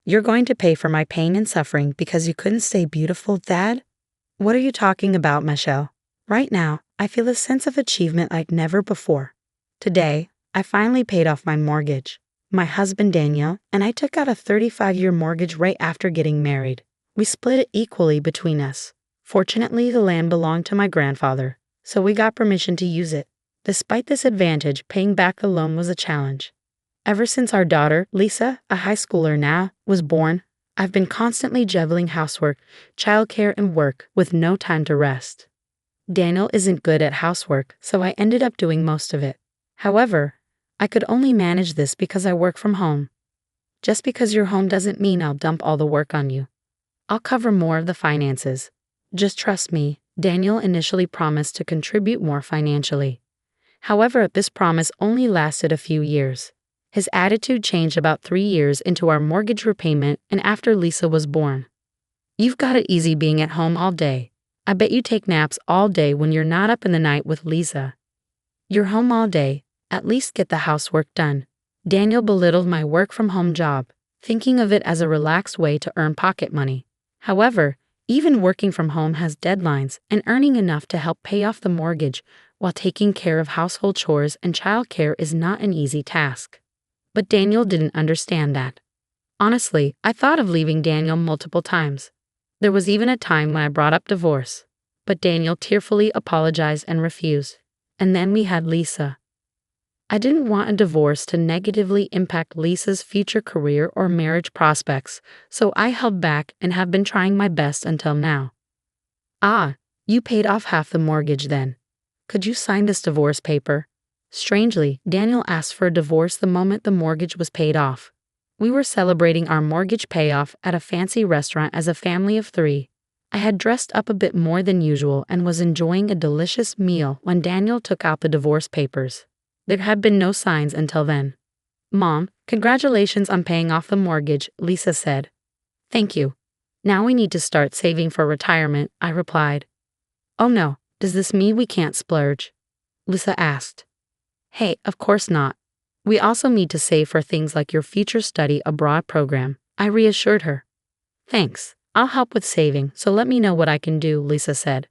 You're going to pay for my pain and suffering because you couldn't stay beautiful, Dad? What are you talking about, Michelle? Right now, I feel a sense of achievement like never before. Today, I finally paid off my mortgage. My husband Daniel and I took out a 35-year mortgage right after getting married. We split it equally between us. Fortunately, the land belonged to my grandfather, so we got permission to use it. Despite this advantage, paying back the loan was a challenge. Ever since our daughter, Lisa, a high schooler now, was born, I've been constantly juggling housework, childcare, and work with no time to rest. Daniel isn't good at housework, so I ended up doing most of it. However, I could only manage this because I work from home. Just because you're home doesn't mean I'll dump all the work on you. I'll cover more of the finances. Just trust me. Daniel initially promised to contribute more financially. However, this promise only lasted a few years. His attitude changed about 3 years into our mortgage repayment and after Lisa was born. You've got it easy being at home all day. I bet you take naps all day when you're not up in the night with Lisa. You're home all day. At least get the housework done. Daniel belittled my work-from-home job, thinking of it as a relaxed way to earn pocket money. However, even working from home has deadlines, and earning enough to help pay off the mortgage while taking care of household chores and childcare is not an easy task. But Daniel didn't understand that. Honestly, I thought of leaving Daniel multiple times. There was even a time when I brought up divorce, but Daniel tearfully apologized and refused. And then we had Lisa. I didn't want a divorce to negatively impact Lisa's future career or marriage prospects, so I held back and have been trying my best until now. Ah, you paid off half the mortgage then. Could you sign this divorce paper? Strangely, Daniel asked for a divorce the moment the mortgage was paid off. We were celebrating our mortgage payoff at a fancy restaurant as a family of 3. I had dressed up a bit more than usual and was enjoying a delicious meal when Daniel took out the divorce papers. There had been no signs until then. Mom, congratulations on paying off the mortgage, Lisa said. Thank you. Now we need to start saving for retirement, I replied. Oh no, does this mean we can't splurge? Lisa asked. Hey, of course not. We also need to save for things like your future study abroad program, I reassured her. Thanks, I'll help with saving, so let me know what I can do, Lisa said.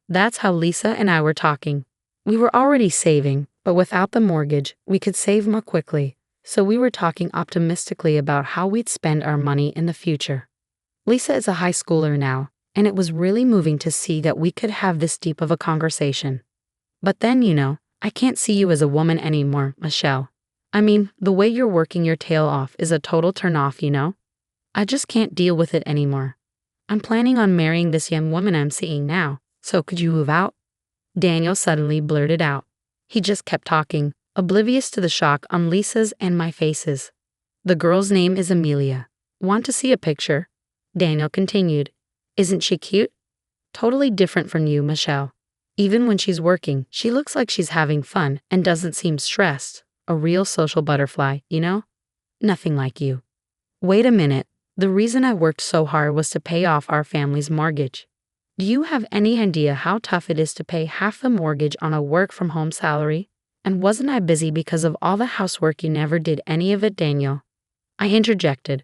That's how Lisa and I were talking. We were already saving, but without the mortgage, we could save more quickly, so we were talking optimistically about how we'd spend our money in the future. Lisa is a high schooler now, and it was really moving to see that we could have this deep of a conversation. But then, I can't see you as a woman anymore, Michelle. I mean, the way you're working your tail off is a total turn-off, I just can't deal with it anymore. I'm planning on marrying this young woman I'm seeing now, so could you move out? Daniel suddenly blurted out. He just kept talking, oblivious to the shock on Lisa's and my faces. The girl's name is Amelia. Want to see a picture? Daniel continued. Isn't she cute? Totally different from you, Michelle. Even when she's working, she looks like she's having fun and doesn't seem stressed. A real social butterfly, Nothing like you. Wait a minute. The reason I worked so hard was to pay off our family's mortgage. Do you have any idea how tough it is to pay half the mortgage on a work-from-home salary? And wasn't I busy because of all the housework? You never did any of it, Daniel. I interjected.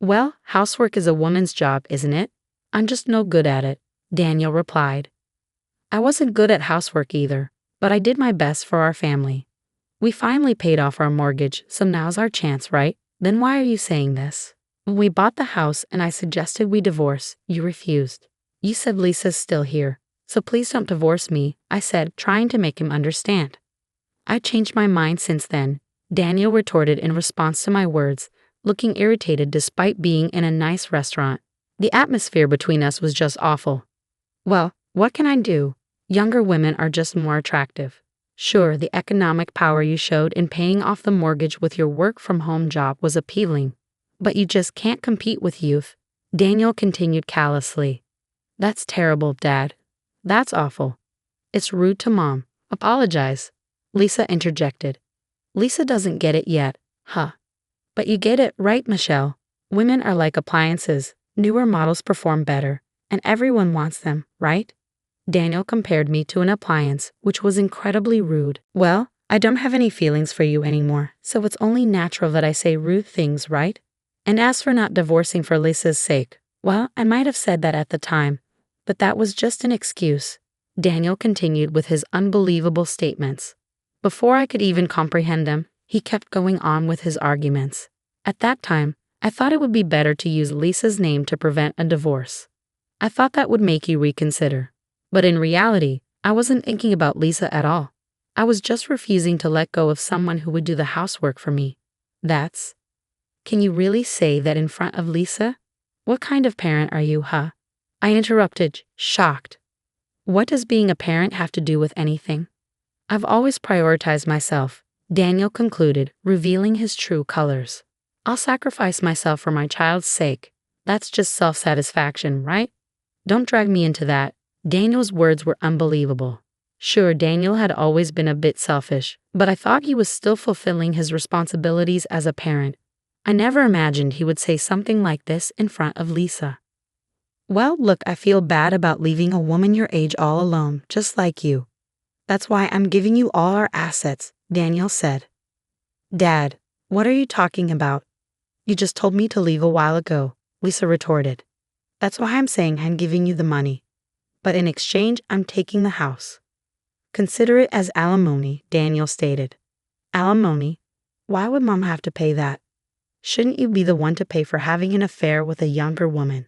Well, housework is a woman's job, isn't it? I'm just no good at it, Daniel replied. I wasn't good at housework either, but I did my best for our family. We finally paid off our mortgage, so now's our chance, right? Then why are you saying this? When we bought the house and I suggested we divorce, you refused. You said Lisa's still here, so please don't divorce me, I said, trying to make him understand. I changed my mind since then, Daniel retorted in response to my words, looking irritated despite being in a nice restaurant. The atmosphere between us was just awful. Well, what can I do? Younger women are just more attractive. Sure, the economic power you showed in paying off the mortgage with your work-from-home job was appealing, but you just can't compete with youth, Daniel continued callously. That's terrible, Dad. That's awful. It's rude to Mom. Apologize. Lisa interjected. Lisa doesn't get it yet, huh? But you get it, right, Michelle? Women are like appliances. Newer models perform better, and everyone wants them, right? Daniel compared me to an appliance, which was incredibly rude. Well, I don't have any feelings for you anymore, so it's only natural that I say rude things, right? And as for not divorcing for Lisa's sake, well, I might have said that at the time, but that was just an excuse. Daniel continued with his unbelievable statements. Before I could even comprehend them, he kept going on with his arguments. At that time, I thought it would be better to use Lisa's name to prevent a divorce. I thought that would make you reconsider. But in reality, I wasn't thinking about Lisa at all. I was just refusing to let go of someone who would do the housework for me. That's... Can you really say that in front of Lisa? What kind of parent are you, huh? I interrupted, shocked. What does being a parent have to do with anything? I've always prioritized myself, Daniel concluded, revealing his true colors. I'll sacrifice myself for my child's sake. That's just self-satisfaction, right? Don't drag me into that. Daniel's words were unbelievable. Sure, Daniel had always been a bit selfish, but I thought he was still fulfilling his responsibilities as a parent. I never imagined he would say something like this in front of Lisa. Well, look, I feel bad about leaving a woman your age all alone, just like you. That's why I'm giving you all our assets, Daniel said. Dad, what are you talking about? You just told me to leave a while ago, Lisa retorted. That's why I'm saying I'm giving you the money. But in exchange, I'm taking the house. Consider it as alimony, Daniel stated. Alimony? Why would Mom have to pay that? Shouldn't you be the one to pay for having an affair with a younger woman?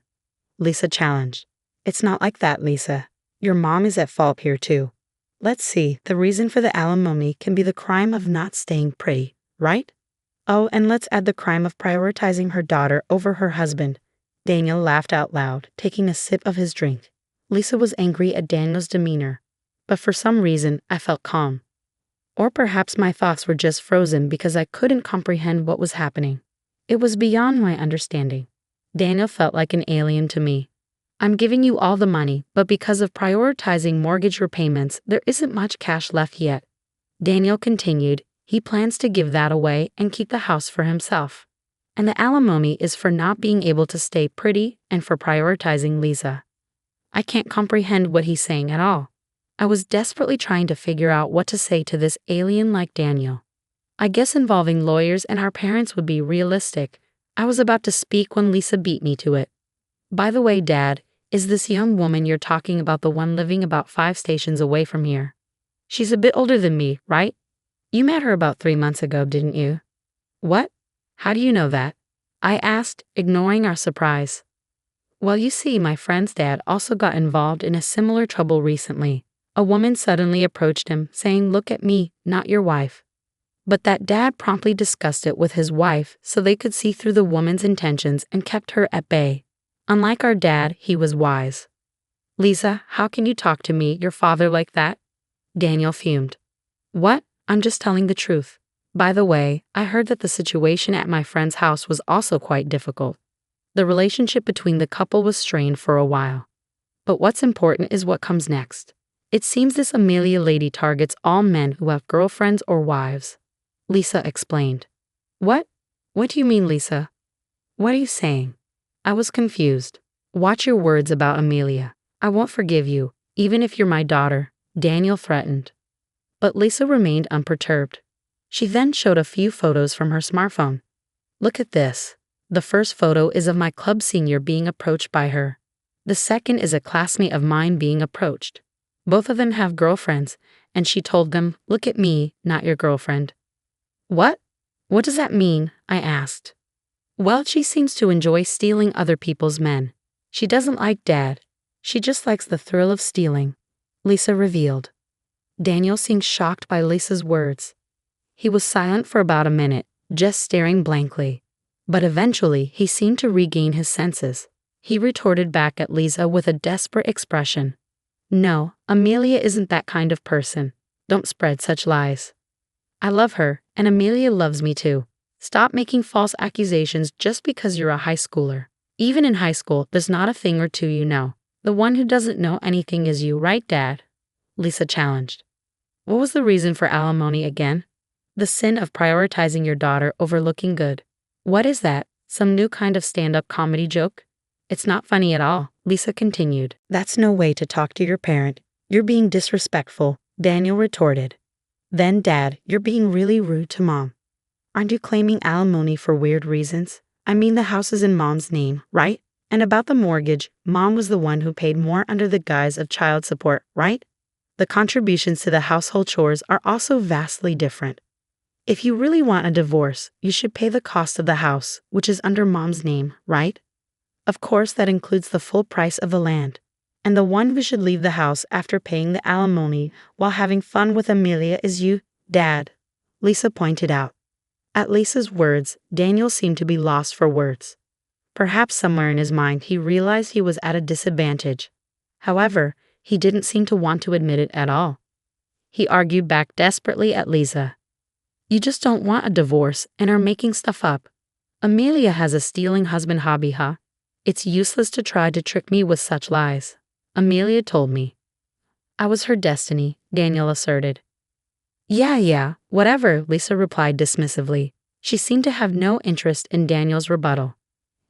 Lisa challenged. It's not like that, Lisa. Your mom is at fault here too. Let's see, the reason for the alimony can be the crime of not staying pretty, right? Oh, and let's add the crime of prioritizing her daughter over her husband. Daniel laughed out loud, taking a sip of his drink. Lisa was angry at Daniel's demeanor, but for some reason I felt calm. Or perhaps my thoughts were just frozen because I couldn't comprehend what was happening. It was beyond my understanding. Daniel felt like an alien to me. I'm giving you all the money, but because of prioritizing mortgage repayments, there isn't much cash left yet. Daniel continued, he plans to give that away and keep the house for himself. And the alimony is for not being able to stay pretty and for prioritizing Lisa. I can't comprehend what he's saying at all. I was desperately trying to figure out what to say to this alien like Daniel. I guess involving lawyers and our parents would be realistic. I was about to speak when Lisa beat me to it. By the way, Dad, is this young woman you're talking about the one living about 5 stations away from here? She's a bit older than me, right? You met her about 3 months ago, didn't you? What? How do you know that? I asked, ignoring our surprise. Well, you see, my friend's dad also got involved in a similar trouble recently. A woman suddenly approached him, saying, "Look at me, not your wife." But that dad promptly discussed it with his wife so they could see through the woman's intentions and kept her at bay. Unlike our dad, he was wise. Lisa, how can you talk to me, your father, like that? Daniel fumed. What? I'm just telling the truth. By the way, I heard that the situation at my friend's house was also quite difficult. The relationship between the couple was strained for a while. But what's important is what comes next. It seems this Amelia lady targets all men who have girlfriends or wives. Lisa explained. What? What do you mean, Lisa? What are you saying? I was confused. Watch your words about Amelia. I won't forgive you, even if you're my daughter, Daniel threatened. But Lisa remained unperturbed. She then showed a few photos from her smartphone. Look at this. The first photo is of my club senior being approached by her. The second is a classmate of mine being approached. Both of them have girlfriends, and she told them, "Look at me, not your girlfriend." What? What does that mean? I asked. Well, she seems to enjoy stealing other people's men. She doesn't like Dad. She just likes the thrill of stealing, Lisa revealed. Daniel seemed shocked by Lisa's words. He was silent for about a minute, just staring blankly. But eventually, he seemed to regain his senses. He retorted back at Lisa with a desperate expression. No, Amelia isn't that kind of person. Don't spread such lies. I love her, and Amelia loves me too. Stop making false accusations just because you're a high schooler. Even in high school, there's not a thing or two you know. The one who doesn't know anything is you, right, Dad? Lisa challenged. What was the reason for alimony again? The sin of prioritizing your daughter over looking good. What is that? Some new kind of stand-up comedy joke? It's not funny at all, Lisa continued. That's no way to talk to your parent. You're being disrespectful, Daniel retorted. Then, Dad, you're being really rude to Mom. Aren't you claiming alimony for weird reasons? I mean the house is in Mom's name, right? And about the mortgage, Mom was the one who paid more under the guise of child support, right? The contributions to the household chores are also vastly different. If you really want a divorce, you should pay the cost of the house, which is under Mom's name, right? Of course, that includes the full price of the land. And the one who should leave the house after paying the alimony while having fun with Amelia is you, Dad, Lisa pointed out. At Lisa's words, Daniel seemed to be lost for words. Perhaps somewhere in his mind he realized he was at a disadvantage. However, he didn't seem to want to admit it at all. He argued back desperately at Lisa. You just don't want a divorce and are making stuff up. Amelia has a stealing husband hobby, huh? It's useless to try to trick me with such lies. Amelia told me. I was her destiny, Daniel asserted. Yeah, whatever, Lisa replied dismissively. She seemed to have no interest in Daniel's rebuttal.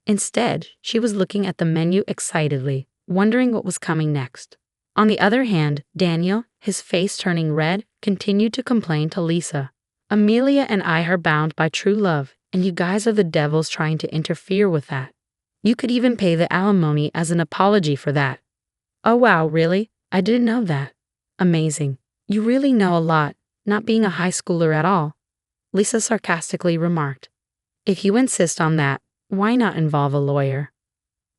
Instead, she was looking at the menu excitedly, wondering what was coming next. On the other hand, Daniel, his face turning red, continued to complain to Lisa. Amelia and I are bound by true love, and you guys are the devils trying to interfere with that. You could even pay the alimony as an apology for that. Oh wow, really? I didn't know that. Amazing. You really know a lot, not being a high schooler at all. Lisa sarcastically remarked. If you insist on that, why not involve a lawyer?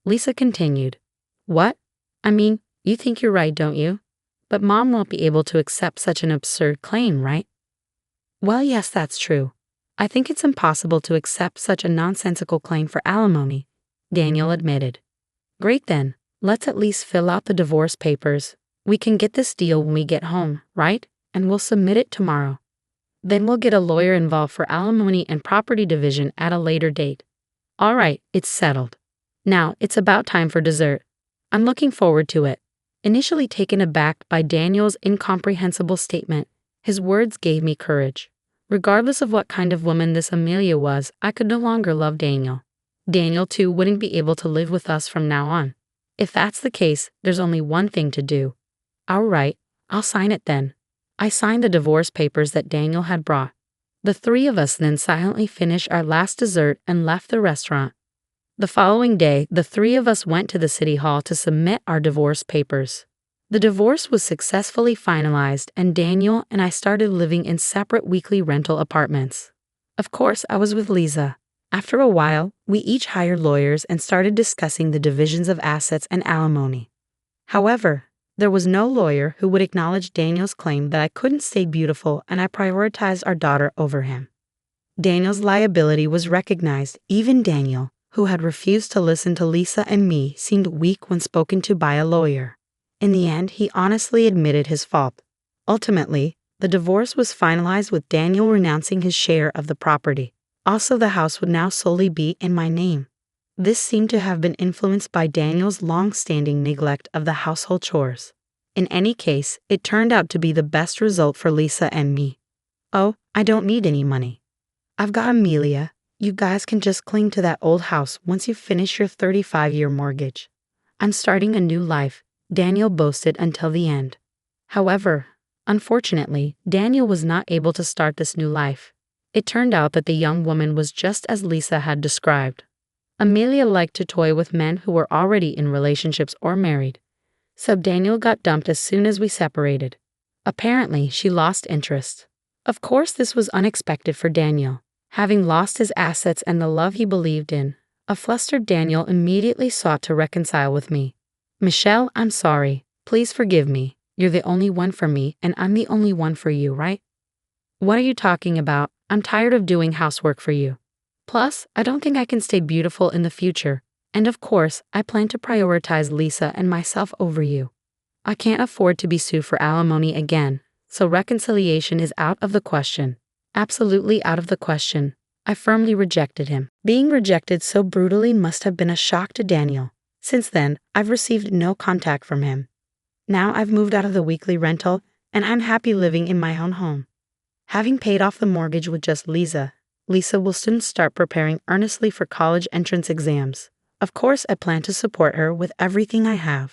Lisa continued. What? I mean, you think you're right, don't you? But Mom won't be able to accept such an absurd claim, right? Well, yes, that's true. I think it's impossible to accept such a nonsensical claim for alimony, Daniel admitted. Great then, let's at least fill out the divorce papers. We can get this deal when we get home, right? And we'll submit it tomorrow. Then we'll get a lawyer involved for alimony and property division at a later date. All right, it's settled. Now, it's about time for dessert. I'm looking forward to it. Initially taken aback by Daniel's incomprehensible statement, his words gave me courage. Regardless of what kind of woman this Amelia was, I could no longer love Daniel. Daniel, too, wouldn't be able to live with us from now on. If that's the case, there's only one thing to do. All right, I'll sign it then. I signed the divorce papers that Daniel had brought. The three of us then silently finished our last dessert and left the restaurant. The following day, the three of us went to the city hall to submit our divorce papers. The divorce was successfully finalized, and Daniel and I started living in separate weekly rental apartments. Of course, I was with Lisa. After a while, we each hired lawyers and started discussing the divisions of assets and alimony. However, there was no lawyer who would acknowledge Daniel's claim that I couldn't stay beautiful and I prioritized our daughter over him. Daniel's liability was recognized. Even Daniel, who had refused to listen to Lisa and me, seemed weak when spoken to by a lawyer. In the end, he honestly admitted his fault. Ultimately, the divorce was finalized with Daniel renouncing his share of the property. Also, the house would now solely be in my name. This seemed to have been influenced by Daniel's long-standing neglect of the household chores. In any case, it turned out to be the best result for Lisa and me. Oh, I don't need any money. I've got Amelia. You guys can just cling to that old house once you finish your 35-year mortgage. I'm starting a new life, Daniel boasted until the end. However, unfortunately, Daniel was not able to start this new life. It turned out that the young woman was just as Lisa had described. Amelia liked to toy with men who were already in relationships or married. So Daniel got dumped as soon as we separated. Apparently, she lost interest. Of course, this was unexpected for Daniel. Having lost his assets and the love he believed in, a flustered Daniel immediately sought to reconcile with me. Michelle, I'm sorry. Please forgive me. You're the only one for me, and I'm the only one for you, right? What are you talking about? I'm tired of doing housework for you. Plus, I don't think I can stay beautiful in the future. And of course, I plan to prioritize Lisa and myself over you. I can't afford to be sued for alimony again, so reconciliation is out of the question. Absolutely out of the question. I firmly rejected him. Being rejected so brutally must have been a shock to Daniel. Since then, I've received no contact from him. Now I've moved out of the weekly rental, and I'm happy living in my own home. Having paid off the mortgage with just Lisa will soon start preparing earnestly for college entrance exams. Of course, I plan to support her with everything I have.